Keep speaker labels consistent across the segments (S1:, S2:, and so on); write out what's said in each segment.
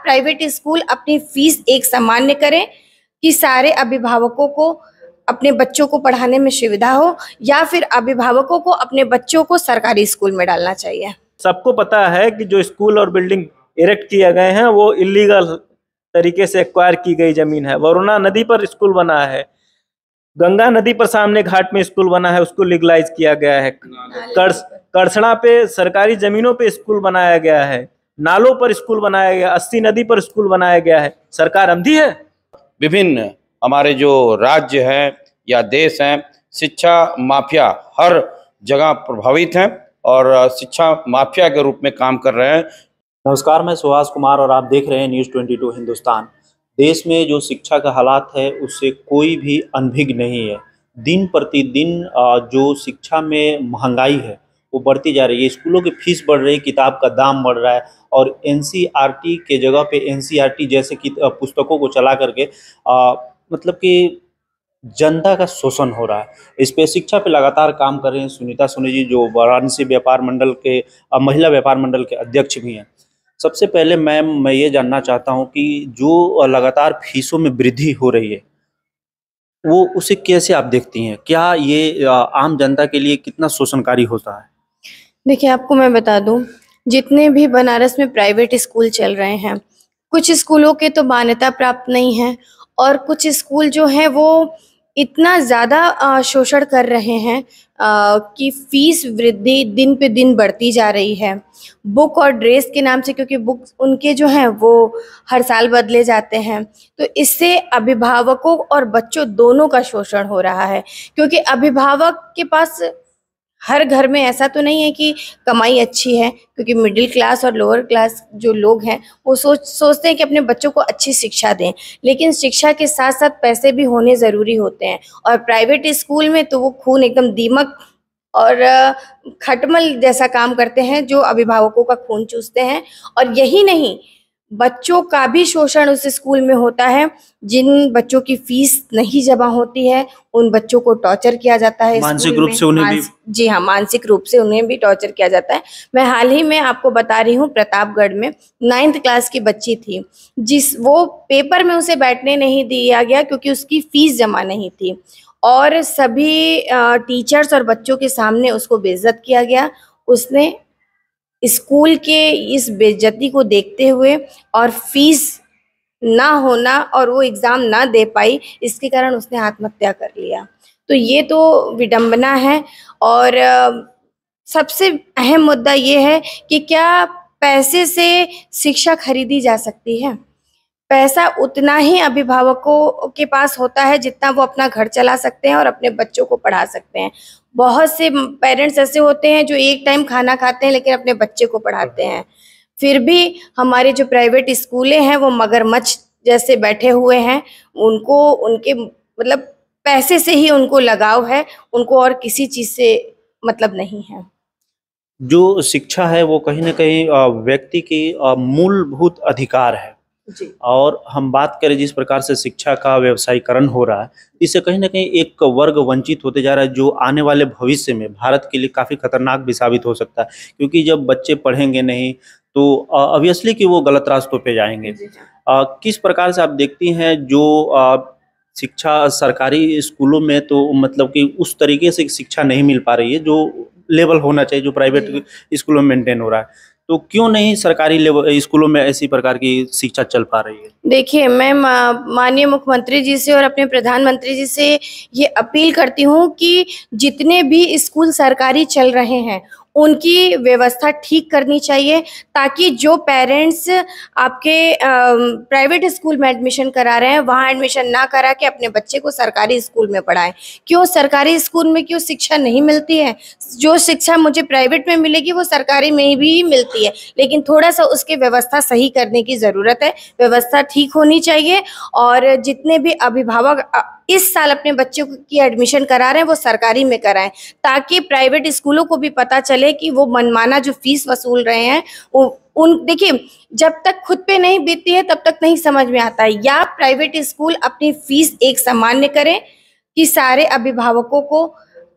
S1: Private school अपनी fees एक सामान्य करें कि सारे अभिभावकों को अपने बच्चों को पढ़ाने में सुविधा हो, या फिर अभिभावकों को अपने बच्चों को सरकारी स्कूल में डालना चाहिए।
S2: सबको पता है कि जो स्कूल और बिल्डिंग इरेक्ट किए गए हैं वो इलीगल तरीके से एक्वायर की गई जमीन है। वरुणा नदी पर स्कूल बना है, गंगा नदी पर सामने घाट में स्कूल बना है, उसको लीगलाइज किया गया है। करसड़ा पे सरकारी जमीनों पे स्कूल बनाया गया है, नालों पर स्कूल बनाया गया, 80 नदी पर स्कूल बनाया गया है। सरकार अंधी है।
S3: विभिन्न हमारे जो राज्य हैं या देश हैं, शिक्षा माफिया हर जगह प्रभावित हैं और शिक्षा माफिया के रूप में काम कर रहे हैं।
S4: नमस्कार, मैं सुहास कुमार और आप देख रहे हैं न्यूज़ 22 हिंदुस्तान। देश में जो शिक्षा का हालात है उससे कोई भी अनभिज्ञ नहीं है। दिन प्रतिदिन जो शिक्षा में महंगाई है वो बढ़ती जा रही है। स्कूलों की फीस बढ़ रही है, किताब का दाम बढ़ रहा है और एनसीईआरटी के जगह पे एनसीईआरटी जैसे कि पुस्तकों को चला करके मतलब कि जनता का शोषण हो रहा है। इस पे शिक्षा पे लगातार काम कर रहे हैं सुनीता सोनी जी, जो वाराणसी व्यापार मंडल के महिला व्यापार मंडल के अध्यक्ष भी हैं। सबसे पहले मैम, मैं ये जानना चाहता हूँ कि जो लगातार फीसों में वृद्धि हो रही है वो उसे कैसे आप देखती हैं? क्या ये आम जनता के लिए कितना शोषणकारी होता है?
S1: देखिए, आपको मैं बता दूं, जितने भी बनारस में प्राइवेट स्कूल चल रहे हैं, कुछ स्कूलों के तो मान्यता प्राप्त नहीं है और कुछ स्कूल जो हैं वो इतना ज़्यादा शोषण कर रहे हैं कि फीस वृद्धि दिन पे दिन बढ़ती जा रही है। बुक और ड्रेस के नाम से, क्योंकि बुक उनके जो हैं वो हर साल बदले जाते हैं, तो इससे अभिभावकों और बच्चों दोनों का शोषण हो रहा है। क्योंकि अभिभावक के पास हर घर में ऐसा तो नहीं है कि कमाई अच्छी है, क्योंकि मिडिल क्लास और लोअर क्लास जो लोग हैं वो सोचते हैं कि अपने बच्चों को अच्छी शिक्षा दें, लेकिन शिक्षा के साथ साथ पैसे भी होने ज़रूरी होते हैं। और प्राइवेट स्कूल में तो वो खून एकदम दीमक और खटमल जैसा काम करते हैं, जो अभिभावकों का खून चूसते हैं। और यही नहीं, बच्चों का भी शोषण उस स्कूल में होता है। जिन बच्चों की फीस नहीं जमा होती है उन बच्चों को टॉर्चर किया जाता है,
S4: मानसिक रूप से उन्हें भी।
S1: जी हाँ, मानसिक रूप से उन्हें भी टॉर्चर किया जाता है। मैं हाल ही में आपको बता रही हूँ, प्रतापगढ़ में 9th क्लास की बच्ची थी, वो पेपर में उसे बैठने नहीं दिया गया क्योंकि उसकी फीस जमा नहीं थी और सभी टीचर्स और बच्चों के सामने उसको बेइज्जत किया गया। उसने स्कूल के इस बेइज्जती को देखते हुए और फीस ना होना और वो एग्ज़ाम ना दे पाई, इसके कारण उसने आत्महत्या कर लिया। तो ये तो विडंबना है। और सबसे अहम मुद्दा ये है कि क्या पैसे से शिक्षा खरीदी जा सकती है? पैसा उतना ही अभिभावकों के पास होता है जितना वो अपना घर चला सकते हैं और अपने बच्चों को पढ़ा सकते हैं। बहुत से पेरेंट्स ऐसे होते हैं जो एक टाइम खाना खाते हैं लेकिन अपने बच्चे को पढ़ाते हैं। फिर भी हमारे जो प्राइवेट स्कूलें हैं वो मगरमच्छ जैसे बैठे हुए हैं। उनको उनके मतलब पैसे से ही उनको लगाव है, उनको और किसी चीज़ से मतलब नहीं है।
S4: जो शिक्षा है वो कहीं ना कहीं व्यक्ति की मूलभूत अधिकार है
S1: जी।
S4: और हम बात करें जिस प्रकार से शिक्षा का व्यवसायीकरण हो रहा है, इससे कहीं ना कहीं एक वर्ग वंचित होते जा रहा है, जो आने वाले भविष्य में भारत के लिए काफ़ी खतरनाक भी साबित हो सकता है। क्योंकि जब बच्चे पढ़ेंगे नहीं तो ऑब्वियसली कि वो गलत रास्तों पे जाएंगे। किस प्रकार से आप देखती हैं जो शिक्षा सरकारी स्कूलों में तो मतलब कि उस तरीके से शिक्षा नहीं मिल पा रही है जो लेवल होना चाहिए, जो प्राइवेट स्कूलों में मेंटेन हो रहा है, तो क्यों नहीं सरकारी लेवल स्कूलों में ऐसी प्रकार की शिक्षा चल पा रही है?
S1: देखिए, मैं माननीय मुख्यमंत्री जी से और अपने प्रधानमंत्री जी से ये अपील करती हूँ कि जितने भी स्कूल सरकारी चल रहे हैं उनकी व्यवस्था ठीक करनी चाहिए, ताकि जो पेरेंट्स आपके प्राइवेट स्कूल में एडमिशन करा रहे हैं वहाँ एडमिशन ना करा के अपने बच्चे को सरकारी स्कूल में पढ़ाएं। क्यों सरकारी स्कूल में क्यों शिक्षा नहीं मिलती है? जो शिक्षा मुझे प्राइवेट में मिलेगी वो सरकारी में भी मिलती है, लेकिन थोड़ा सा उसकी व्यवस्था सही करने की ज़रूरत है। व्यवस्था ठीक होनी चाहिए और जितने भी अभिभावक इस साल अपने बच्चों की एडमिशन करा रहे हैं वो सरकारी में कराएं, ताकि प्राइवेट स्कूलों को भी पता चले कि वो मनमाना जो फीस वसूल रहे हैं देखिए, जब तक खुद पे नहीं बीतती है तब तक नहीं समझ में आता है। या प्राइवेट स्कूल अपनी फीस एक सामान्य करें कि सारे अभिभावकों को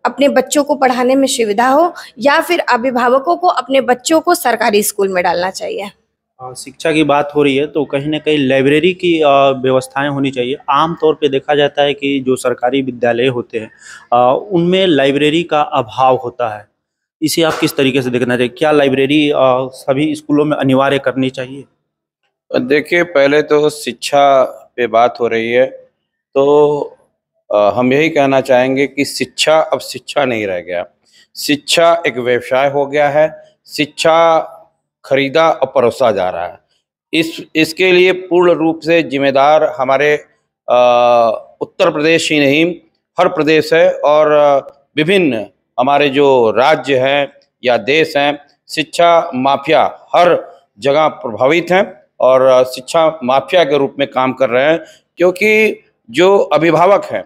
S1: अपने बच्चों को पढ़ाने में सुविधा हो, या फिर अभिभावकों को अपने बच्चों को सरकारी स्कूल में डालना चाहिए।
S4: शिक्षा की बात हो रही है तो कहीं ना कहीं लाइब्रेरी की व्यवस्थाएं होनी चाहिए। आम तौर पे देखा जाता है कि जो सरकारी विद्यालय होते हैं उनमें लाइब्रेरी का अभाव होता है। इसे आप किस तरीके से देखना चाहिए? क्या लाइब्रेरी सभी स्कूलों में अनिवार्य करनी चाहिए?
S3: देखिए, पहले तो शिक्षा पे बात हो रही है, तो हम यही कहना चाहेंगे कि शिक्षा अब शिक्षा नहीं रह गया। शिक्षा एक व्यवसाय हो गया है। शिक्षा खरीदा और परोसा जा रहा है। इसके लिए पूर्ण रूप से जिम्मेदार हमारे उत्तर प्रदेश ही नहीं, हर प्रदेश है, और विभिन्न हमारे जो राज्य हैं या देश हैं, शिक्षा माफिया हर जगह प्रभावित हैं और शिक्षा माफिया के रूप में काम कर रहे हैं। क्योंकि जो अभिभावक हैं,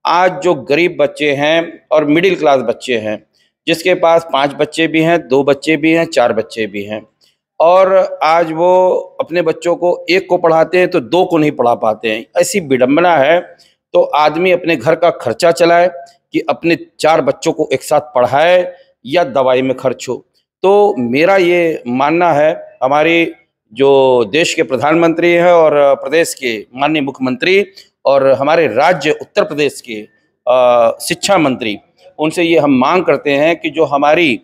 S3: आज जो गरीब बच्चे हैं और मिडिल क्लास बच्चे हैं, जिसके पास 5 बच्चे भी हैं, 2 बच्चे भी हैं, 4 बच्चे भी हैं, और आज वो अपने बच्चों को एक को पढ़ाते हैं तो 2 को नहीं पढ़ा पाते हैं। ऐसी विडंबना है। तो आदमी अपने घर का खर्चा चलाए कि अपने 4 बच्चों को एक साथ पढ़ाए या दवाई में खर्च हो। तो मेरा ये मानना है, हमारी जो देश के प्रधानमंत्री हैं और प्रदेश के माननीय मुख्यमंत्री और हमारे राज्य उत्तर प्रदेश के शिक्षा मंत्री, उनसे ये हम मांग करते हैं कि जो हमारी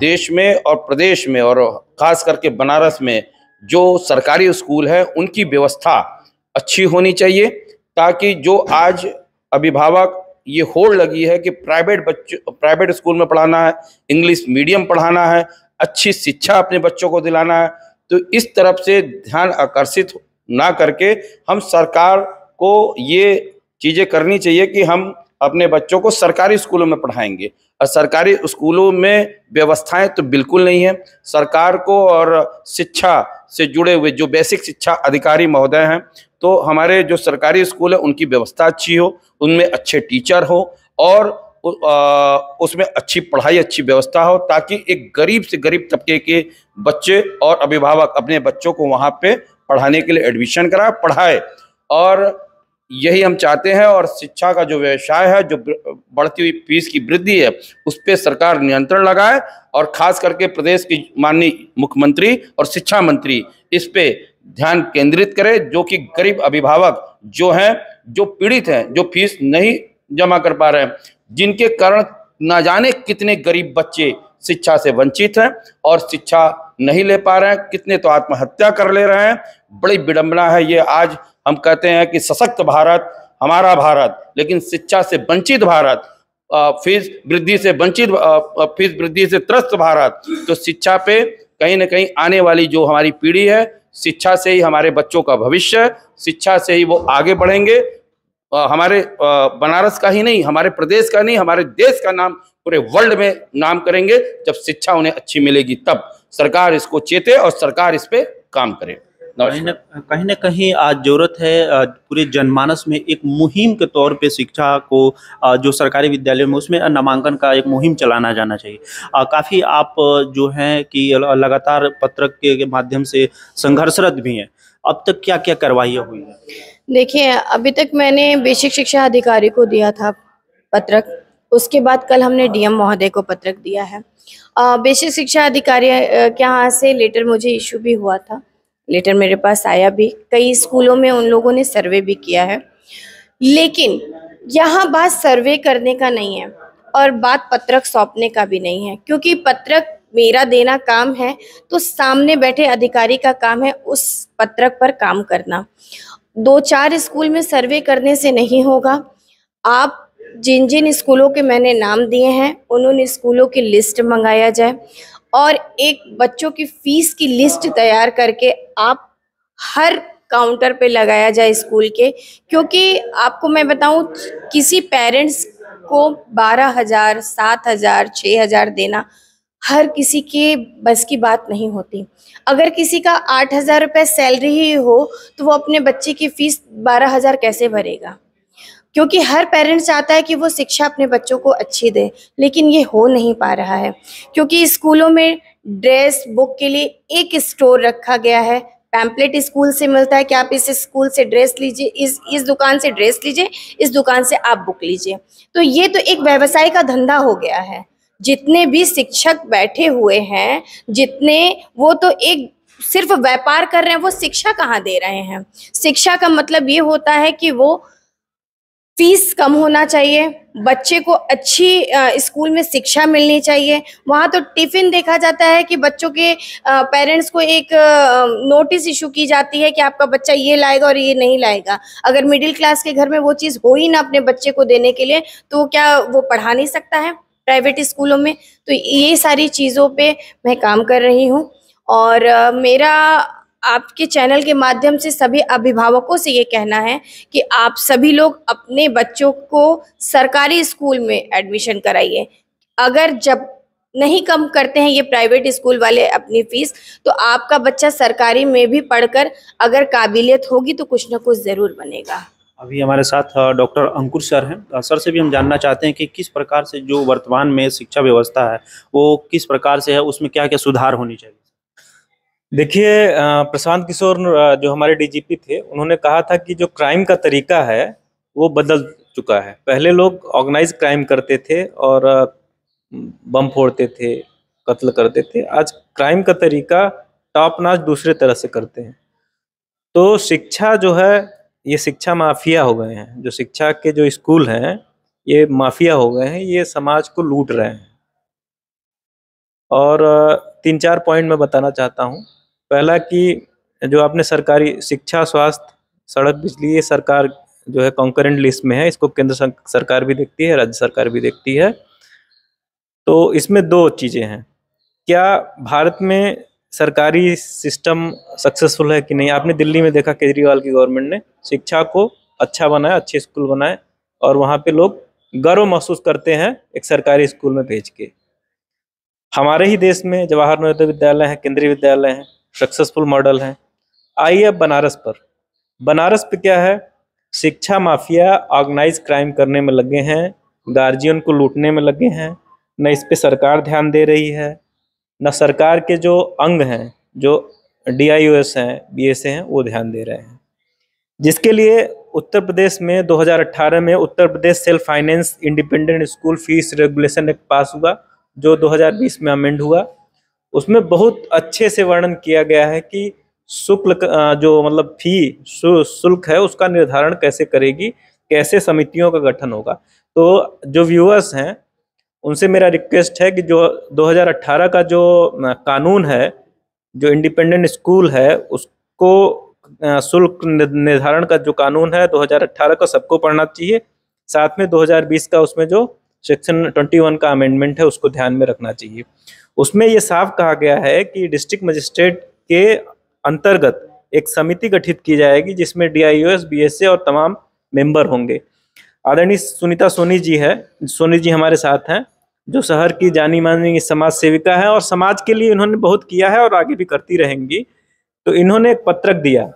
S3: देश में और प्रदेश में और खास करके बनारस में जो सरकारी स्कूल है, उनकी व्यवस्था अच्छी होनी चाहिए, ताकि जो आज अभिभावक ये होड़ लगी है कि प्राइवेट स्कूल में पढ़ाना है, इंग्लिश मीडियम पढ़ाना है, अच्छी शिक्षा अपने बच्चों को दिलाना है, तो इस तरफ से ध्यान आकर्षित ना करके हम सरकार को ये चीज़ें करनी चाहिए कि हम अपने बच्चों को सरकारी स्कूलों में पढ़ाएंगे। और सरकारी स्कूलों में व्यवस्थाएं तो बिल्कुल नहीं है। सरकार को और शिक्षा से जुड़े हुए जो बेसिक शिक्षा अधिकारी महोदय हैं, तो हमारे जो सरकारी स्कूल है उनकी व्यवस्था अच्छी हो, उनमें अच्छे टीचर हो और उसमें अच्छी पढ़ाई, अच्छी व्यवस्था हो, ताकि एक गरीब से गरीब तबके के बच्चे और अभिभावक अपने बच्चों को वहाँ पे पढ़ाने के लिए एडमिशन कराए, पढ़ाए। और यही हम चाहते हैं। और शिक्षा का जो व्यवसाय है, जो बढ़ती हुई फीस की वृद्धि है, उस पर सरकार नियंत्रण लगाए और खास करके प्रदेश की माननीय मुख्यमंत्री और शिक्षा मंत्री इस पे ध्यान केंद्रित करे, जो कि गरीब अभिभावक जो हैं, जो पीड़ित हैं, जो फीस नहीं जमा कर पा रहे हैं, जिनके कारण ना जाने कितने गरीब बच्चे शिक्षा से वंचित हैं और शिक्षा नहीं ले पा रहे हैं, कितने तो आत्महत्या कर ले रहे हैं। बड़ी विडंबना है ये। आज हम कहते हैं कि सशक्त भारत, हमारा भारत, लेकिन शिक्षा से वंचित भारत, फीस वृद्धि से त्रस्त भारत। तो शिक्षा पे कहीं ना कहीं आने वाली जो हमारी पीढ़ी है, शिक्षा से ही हमारे बच्चों का भविष्य, शिक्षा से ही वो आगे बढ़ेंगे। हमारे बनारस का ही नहीं, हमारे प्रदेश का नहीं, हमारे देश का नाम पूरे वर्ल्ड में नाम करेंगे। जब शिक्षा उन्हें अच्छी मिलेगी तब सरकार इसको चेते और सरकार इस पे काम करे।
S4: कहीं न कहीं आज जरूरत है पूरे जनमानस में एक मुहिम के तौर पे शिक्षा को जो सरकारी विद्यालय में उसमें नामांकन का एक मुहिम चलाना जाना चाहिए। काफ़ी आप जो हैं कि लगातार पत्रक के माध्यम से संघर्षरत भी हैं। अब तक क्या क्या कार्रवाइयाँ हुई हैं?
S1: देखिए, अभी तक मैंने बेसिक शिक्षा अधिकारी को दिया था पत्रक, उसके बाद कल हमने डीएम महोदय को पत्रक दिया है। बेसिक शिक्षा अधिकारी के यहाँ से लेटर मुझे इशू भी हुआ था, लेटर मेरे पास आया भी। कई स्कूलों में उन लोगों ने सर्वे भी किया है, लेकिन यहाँ बात सर्वे करने का नहीं है और बात पत्रक सौंपने का भी नहीं है, क्योंकि पत्रक मेरा देना काम है तो सामने बैठे अधिकारी का काम है उस पत्रक पर काम करना। 2-4 स्कूल में सर्वे करने से नहीं होगा। आप जिन जिन स्कूलों के मैंने नाम दिए हैं उन स्कूलों की लिस्ट मंगाया जाए और एक बच्चों की फीस की लिस्ट तैयार करके आप हर काउंटर पे लगाया जाए स्कूल के। क्योंकि आपको मैं बताऊं, किसी पेरेंट्स को 12,000, 7,000, 6,000 देना हर किसी के बस की बात नहीं होती। अगर किसी का 8,000 रुपये सैलरी ही हो तो वो अपने बच्चे की फीस 12,000 कैसे भरेगा? क्योंकि हर पेरेंट्स चाहता है कि वो शिक्षा अपने बच्चों को अच्छी दे, लेकिन ये हो नहीं पा रहा है। क्योंकि स्कूलों में ड्रेस बुक के लिए एक स्टोर रखा गया है, पैम्पलेट स्कूल से मिलता है कि आप इस स्कूल से ड्रेस लीजिए, इस दुकान से ड्रेस लीजिए, इस दुकान से आप बुक लीजिए। तो ये तो एक व्यवसाय का धंधा हो गया है। जितने भी शिक्षक बैठे हुए हैं, जितने, वो तो एक सिर्फ व्यापार कर रहे हैं, वो शिक्षा कहाँ दे रहे हैं। शिक्षा का मतलब ये होता है कि वो फीस कम होना चाहिए, बच्चे को अच्छी स्कूल में शिक्षा मिलनी चाहिए। वहाँ तो टिफिन देखा जाता है कि बच्चों के पेरेंट्स को एक नोटिस इशू की जाती है कि आपका बच्चा ये लाएगा और ये नहीं लाएगा। अगर मिडिल क्लास के घर में वो चीज़ हो ही ना अपने बच्चे को देने के लिए, तो क्या वो पढ़ा नहीं सकता है प्राइवेट स्कूलों में। तो ये सारी चीज़ों पे मैं काम कर रही हूँ, और मेरा आपके चैनल के माध्यम से सभी अभिभावकों से ये कहना है कि आप सभी लोग अपने बच्चों को सरकारी स्कूल में एडमिशन कराइए। अगर जब नहीं कम करते हैं ये प्राइवेट स्कूल वाले अपनी फीस, तो आपका बच्चा सरकारी में भी पढ़कर अगर काबिलियत होगी तो कुछ ना कुछ ज़रूर बनेगा।
S4: अभी हमारे साथ डॉक्टर अंकुर सर हैं। सर से भी हम जानना चाहते हैं कि किस प्रकार से जो वर्तमान में शिक्षा व्यवस्था है वो किस प्रकार से है, उसमें क्या क्या सुधार होनी चाहिए।
S2: देखिए, प्रशांत किशोर जो हमारे डीजीपी थे, उन्होंने कहा था कि जो क्राइम का तरीका है वो बदल चुका है। पहले लोग ऑर्गेनाइज क्राइम करते थे और बम फोड़ते थे, कत्ल करते थे। आज क्राइम का तरीका टॉप नॉच दूसरे तरह से करते हैं। तो शिक्षा जो है, ये शिक्षा माफिया हो गए हैं। जो शिक्षा के जो स्कूल हैं ये माफिया हो गए हैं, ये समाज को लूट रहे हैं। और 3-4 पॉइंट मैं बताना चाहता हूँ। पहला कि जो आपने सरकारी शिक्षा, स्वास्थ्य, सड़क, बिजली, ये सरकार जो है कॉन्करेंट लिस्ट में है। इसको केंद्र सरकार भी देखती है, राज्य सरकार भी देखती है। तो इसमें 2 चीज़ें हैं, क्या भारत में सरकारी सिस्टम सक्सेसफुल है कि नहीं। आपने दिल्ली में देखा, केजरीवाल की गवर्नमेंट ने शिक्षा को अच्छा बनाया, अच्छे स्कूल बनाए, और वहाँ पे लोग गर्व महसूस करते हैं एक सरकारी स्कूल में भेज के। हमारे ही देश में जवाहर नवोदय विद्यालय हैं, केंद्रीय विद्यालय हैं, सक्सेसफुल मॉडल हैं। आइए अब बनारस पर। बनारस पे क्या है, शिक्षा माफिया ऑर्गेनाइज क्राइम करने में लगे हैं, गार्जियन को लूटने में लगे हैं। न इस पे सरकार ध्यान दे रही है, न सरकार के जो अंग हैं, जो DIOS हैं, BSA हैं, वो ध्यान दे रहे हैं। जिसके लिए उत्तर प्रदेश में 2018 में Uttar Pradesh self finance independent school fees regulation act pass हुआ, जो 2020 में अमेंड हुआ। उसमें बहुत अच्छे से वर्णन किया गया है कि शुल्क जो मतलब शुल्क है उसका निर्धारण कैसे करेगी, कैसे समितियों का गठन होगा। तो जो व्यूअर्स हैं उनसे मेरा रिक्वेस्ट है कि जो 2018 का जो कानून है, जो इंडिपेंडेंट स्कूल है, उसको शुल्क निर्धारण का जो कानून है 2018 का सबको पढ़ना चाहिए। साथ में 2020 का उसमें जो सेक्शन 21 का अमेंडमेंट है उसको ध्यान में रखना चाहिए। उसमें ये साफ कहा गया है कि डिस्ट्रिक्ट मजिस्ट्रेट के अंतर्गत एक समिति गठित की जाएगी जिसमें DIOS, BSA और तमाम मेंबर होंगे। आदरणीय सुनीता सोनी जी हमारे साथ हैं, जो शहर की जानी मानी समाज सेविका है और समाज के लिए इन्होंने बहुत किया है और आगे भी करती रहेंगी। तो इन्होंने एक पत्रक दिया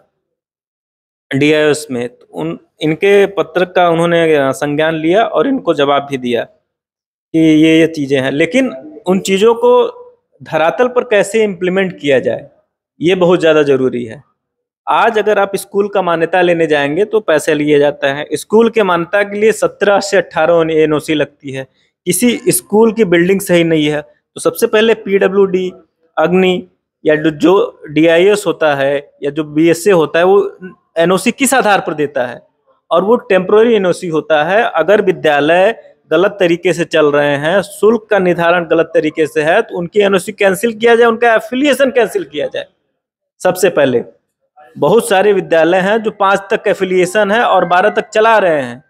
S2: DIOS में, तो इनके पत्रक का उन्होंने संज्ञान लिया और इनको जवाब भी दिया कि ये चीज़ें हैं। लेकिन उन चीज़ों को धरातल पर कैसे इम्प्लीमेंट किया जाए, ये बहुत ज़्यादा ज़रूरी है। आज अगर आप स्कूल का मान्यता लेने जाएंगे तो पैसे लिए जाता है। स्कूल के मान्यता के लिए 17 से 18 NOC लगती है। किसी स्कूल की बिल्डिंग सही नहीं है तो सबसे पहले PWD, अग्नि या जो DIOS होता है या जो BSA होता है, वो NOC किस आधार पर देता है, और वो टेम्पोररी NOC होता है। अगर विद्यालय गलत तरीके से चल रहे हैं, शुल्क का निर्धारण गलत तरीके से है, तो उनकी NOC कैंसिल किया जाए, उनका एफिलिएशन कैंसिल किया जाए। सबसे पहले बहुत सारे विद्यालय हैं जो 5 तक एफिलिएशन है और 12 तक चला रहे हैं।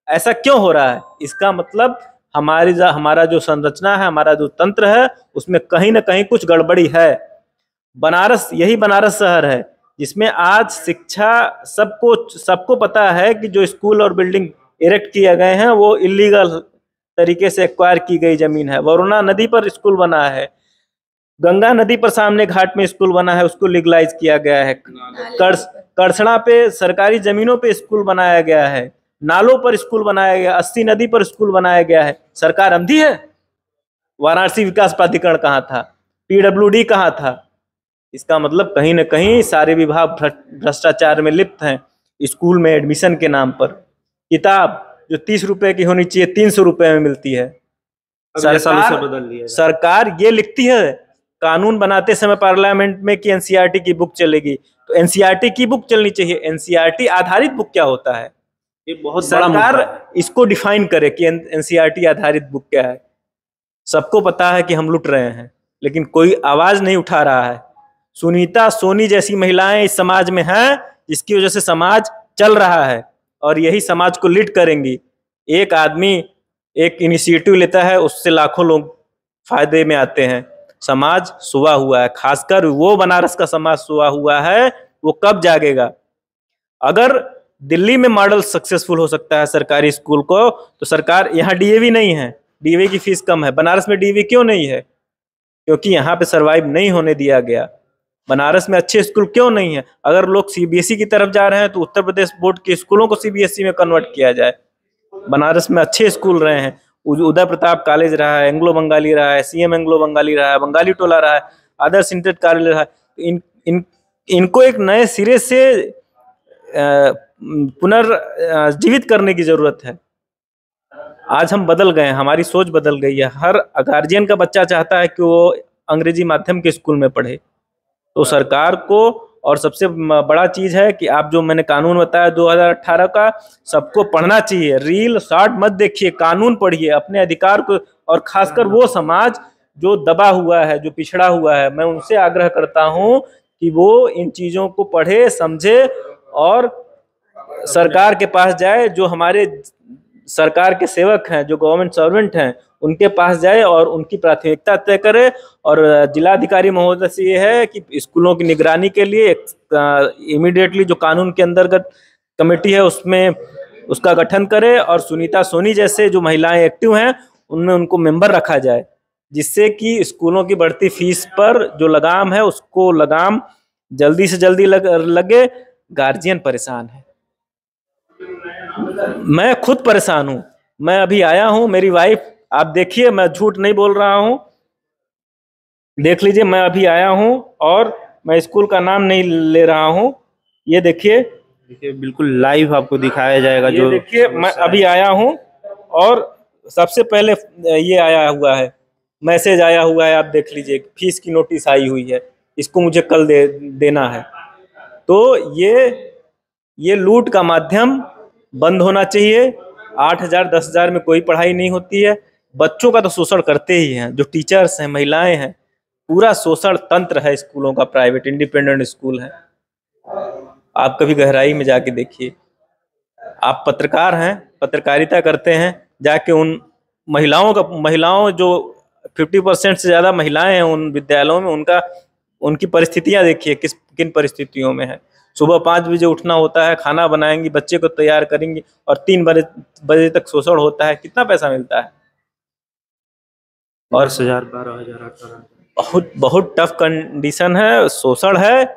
S2: ऐसा क्यों हो रहा है? इसका मतलब हमारा जो संरचना है, हमारा जो तंत्र है, उसमें कहीं ना कहीं कुछ गड़बड़ी है। यही बनारस शहर है जिसमें आज शिक्षा, सबको पता है कि जो स्कूल और बिल्डिंग इरेक्ट किए गए हैं वो इलीगल तरीके से एक्वायर की गई जमीन है। वरुणा नदी पर स्कूल बना है, गंगा नदी पर सामने घाट में स्कूल बना है, उसको लीगलाइज किया गया है। करसड़ा पे सरकारी जमीनों पे स्कूल बनाया गया है, नालों पर स्कूल बनाया गया, 80 नदी पर स्कूल बनाया गया है। सरकार अंधी है? वाराणसी विकास प्राधिकरण कहाँ था? PWD कहाँ था? इसका मतलब कहीं ना कहीं सारे विभाग भ्रष्टाचार में लिप्त हैं। स्कूल में एडमिशन के नाम पर किताब जो 30 रुपए की होनी चाहिए 300 रुपए में मिलती है।
S4: सालों से बदल लिया है।
S2: सरकार ये लिखती है कानून बनाते समय पार्लियामेंट में कि एनसीईआरटी की बुक चलेगी, तो एनसीईआरटी की बुक चलनी चाहिए। एनसीईआरटी आधारित बुक क्या होता है,
S4: ये बहुत बड़ा मुद्दा
S2: सरकार
S4: है।
S2: इसको डिफाइन करे कि एनसीईआरटी आधारित बुक क्या है। सबको पता है कि हम लुट रहे हैं, लेकिन कोई आवाज नहीं उठा रहा है। सुनीता सोनी जैसी महिलाएं इस समाज में हैं, जिसकी वजह से समाज चल रहा है और यही समाज को लीड करेंगी। एक आदमी एक इनिशिएटिव लेता है, उससे लाखों लोग फायदे में आते हैं। समाज सोया हुआ है, खासकर वो बनारस का समाज सोया हुआ है। वो कब जागेगा? अगर दिल्ली में मॉडल सक्सेसफुल हो सकता है सरकारी स्कूल को, तो सरकार, यहाँ डीएवी नहीं है, डीएवी की फीस कम है। बनारस में डीएवी क्यों नहीं है? क्योंकि यहाँ पे सरवाइव नहीं होने दिया गया। बनारस में अच्छे स्कूल क्यों नहीं है? अगर लोग सीबीएसई की तरफ जा रहे हैं तो उत्तर प्रदेश बोर्ड के स्कूलों को सीबीएसई में कन्वर्ट किया जाए। बनारस में अच्छे स्कूल रहे हैं, उदय प्रताप कॉलेज रहा है, एंग्लो बंगाली रहा है, सीएम एंग्लो बंगाली रहा है, बंगाली टोला रहा है, आदर्श इंटर कॉलेज रहा है। इनको एक नए सिरे से पुनर्जीवित करने की जरूरत है। आज हम बदल गए हैं, हमारी सोच बदल गई है। हर गार्जियन का बच्चा चाहता है कि वो अंग्रेजी माध्यम के स्कूल में पढ़े। तो सरकार को, और सबसे बड़ा चीज है कि आप जो मैंने कानून बताया 2018 का, सबको पढ़ना चाहिए। रील शॉर्ट मत देखिए, कानून पढ़िए, अपने अधिकार को। और खासकर वो समाज जो दबा हुआ है, जो पिछड़ा हुआ है, मैं उनसे आग्रह करता हूं कि वो इन चीजों को पढ़े, समझे और सरकार के पास जाए। जो हमारे सरकार के सेवक हैं, जो गवर्नमेंट सर्वेंट हैं, उनके पास जाए और उनकी प्राथमिकता तय करे। और जिलाधिकारी महोदय से ये है कि स्कूलों की निगरानी के लिए इमीडिएटली जो कानून के अंतर्गत कमेटी है उसमें उसका गठन करे, और सुनीता सोनी जैसे जो महिलाएं एक्टिव हैं उनमें उनको मेंबर रखा जाए, जिससे कि स्कूलों की बढ़ती फीस पर जो लगाम है उसको लगाम जल्दी से जल्दी लगे। गार्जियन परेशान है, मैं खुद परेशान हूं। मैं अभी आया हूं, मेरी वाइफ, आप देखिए, मैं झूठ नहीं बोल रहा हूं, देख लीजिए, मैं अभी आया हूं और मैं स्कूल का नाम नहीं ले रहा हूं। ये देखिए,
S4: बिल्कुल लाइव आपको दिखाया जाएगा।
S2: ये
S4: जो
S2: देखिए, मैं अभी आया हूं और सबसे पहले ये आया हुआ है, मैसेज आया हुआ है, आप देख लीजिए, फीस की नोटिस आई हुई है, इसको मुझे कल देना है। तो ये लूट का माध्यम बंद होना चाहिए। 8,000 10,000 में कोई पढ़ाई नहीं होती है। बच्चों का तो शोषण करते ही हैं, जो टीचर्स हैं, महिलाएं हैं, पूरा शोषण तंत्र है स्कूलों का। प्राइवेट इंडिपेंडेंट स्कूल है, आप कभी गहराई में जाके देखिए। आप पत्रकार हैं, पत्रकारिता करते हैं, जाके उन महिलाओं जो 50% से ज्यादा महिलाएं हैं उन विद्यालयों में, उनकी परिस्थितियां देखिए, किन परिस्थितियों में है। सुबह 5 बजे उठना होता है, खाना बनाएंगी, बच्चे को तैयार करेंगी, और 3 बजे तक शोषण होता है। कितना पैसा मिलता है? और
S4: 10,000 12,000 18,000।
S2: बहुत टफ कंडीशन है, शोषण है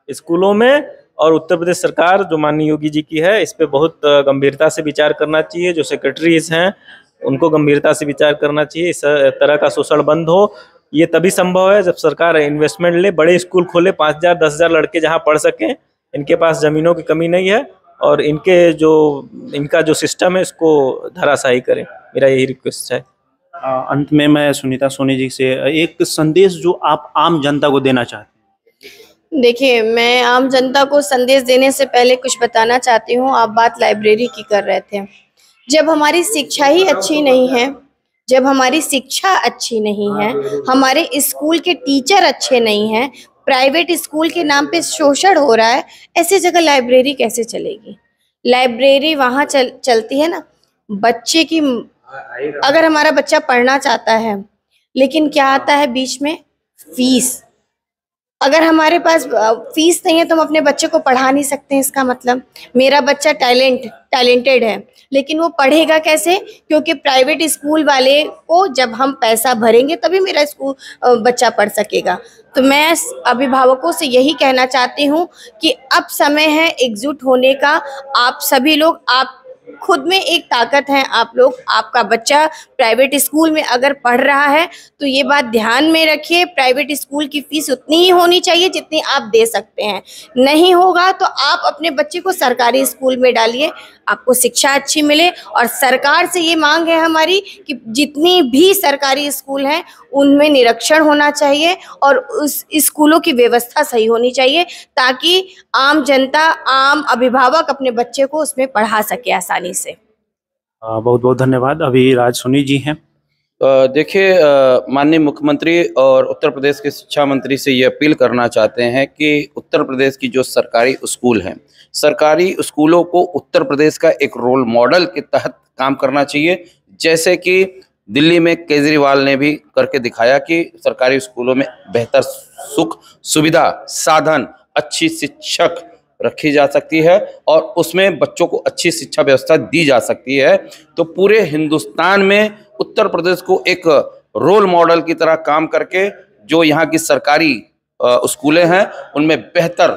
S2: स्कूलों में। और उत्तर प्रदेश सरकार जो माननीय योगी जी की है, इस पे बहुत गंभीरता से विचार करना चाहिए। जो सेक्रेटरीज हैं उनको गंभीरता से विचार करना चाहिए, इस तरह का शोषण बंद हो। ये तभी संभव है जब सरकार इन्वेस्टमेंट ले, बड़े स्कूल खोले, 5,000 10,000 लड़के जहाँ पढ़ सकें। इनके पास जमीनों की कमी नहीं है, और इनका जो सिस्टम है इसको धराशायी करें, मेरा यही रिक्वेस्ट है।
S4: अंत में मैं सुनीता सोनी जी से एक संदेश जो आप आम जनता को देना चाहते हैं।
S1: देखिए, मैं आम जनता को संदेश देने से पहले कुछ बताना चाहती हूँ। आप बात लाइब्रेरी की कर रहे थे। जब हमारी शिक्षा ही अच्छी नहीं है, जब हमारी शिक्षा अच्छी नहीं है, हमारे स्कूल के टीचर अच्छे नहीं हैं, प्राइवेट स्कूल के नाम पे शोषण हो रहा है, ऐसी जगह लाइब्रेरी कैसे चलेगी? लाइब्रेरी वहाँ चलती है ना बच्चे की। अगर हमारा बच्चा पढ़ना चाहता है, लेकिन क्या आता है बीच में? फीस। अगर हमारे पास फीस नहीं है तो हम अपने बच्चे को पढ़ा नहीं सकते हैं। इसका मतलब मेरा बच्चा टैलेंटेड है, लेकिन वो पढ़ेगा कैसे? क्योंकि प्राइवेट स्कूल वाले को जब हम पैसा भरेंगे तभी मेरा स्कूल बच्चा पढ़ सकेगा। तो मैं अभिभावकों से यही कहना चाहती हूँ कि अब समय है एकजुट होने का। आप सभी लोग, आप खुद में एक ताकत हैं आप लोग। आपका बच्चा प्राइवेट स्कूल में अगर पढ़ रहा है तो ये बात ध्यान में रखिए, प्राइवेट स्कूल की फीस उतनी ही होनी चाहिए जितनी आप दे सकते हैं। नहीं होगा तो आप अपने बच्चे को सरकारी स्कूल में डालिए, आपको शिक्षा अच्छी मिले। और सरकार से ये मांग है हमारी कि जितनी भी सरकारी स्कूल हैं उनमें निरीक्षण होना चाहिए और उस स्कूलों की व्यवस्था सही होनी चाहिए, ताकि आम जनता, आम अभिभावक अपने बच्चे को उसमें पढ़ा सके आसानी से।
S4: बहुत बहुत धन्यवाद। अभी राज सोनी जी हैं।
S3: देखिए, माननीय मुख्यमंत्री और उत्तर प्रदेश के शिक्षा मंत्री से ये अपील करना चाहते हैं कि उत्तर प्रदेश की जो सरकारी स्कूल हैं, सरकारी स्कूलों को उत्तर प्रदेश का एक रोल मॉडल के तहत काम करना चाहिए। जैसे कि दिल्ली में केजरीवाल ने भी करके दिखाया कि सरकारी स्कूलों में बेहतर सुख सुविधा, साधन, अच्छी शिक्षक रखी जा सकती है और उसमें बच्चों को अच्छी शिक्षा व्यवस्था दी जा सकती है। तो पूरे हिंदुस्तान में उत्तर प्रदेश को एक रोल मॉडल की तरह काम करके जो यहाँ की सरकारी स्कूलें हैं उनमें बेहतर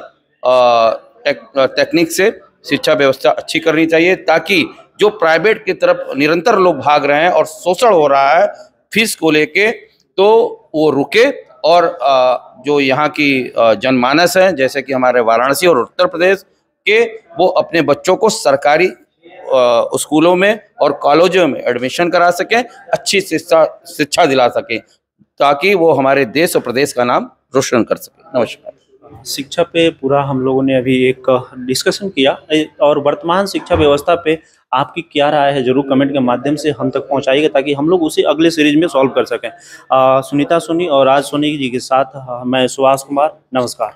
S3: टेक्निक से शिक्षा व्यवस्था अच्छी करनी चाहिए, ताकि जो प्राइवेट की तरफ निरंतर लोग भाग रहे हैं और शोषण हो रहा है फीस को लेके, तो वो रुके और जो यहाँ की जनमानस है, जैसे कि हमारे वाराणसी और उत्तर प्रदेश के, वो अपने बच्चों को सरकारी स्कूलों में और कॉलेजों में एडमिशन करा सकें, अच्छी शिक्षा दिला सकें, ताकि वो हमारे देश और प्रदेश का नाम रोशन कर सकें। नमस्कार।
S4: शिक्षा पे पूरा हम लोगों ने अभी एक डिस्कशन किया और वर्तमान शिक्षा व्यवस्था पे आपकी क्या राय है जरूर कमेंट के माध्यम से हम तक पहुंचाइएगा, ताकि हम लोग उसे अगले सीरीज में सॉल्व कर सकें। सुनीता सोनी और राज सोनी जी के साथ मैं सुभाष कुमार, नमस्कार।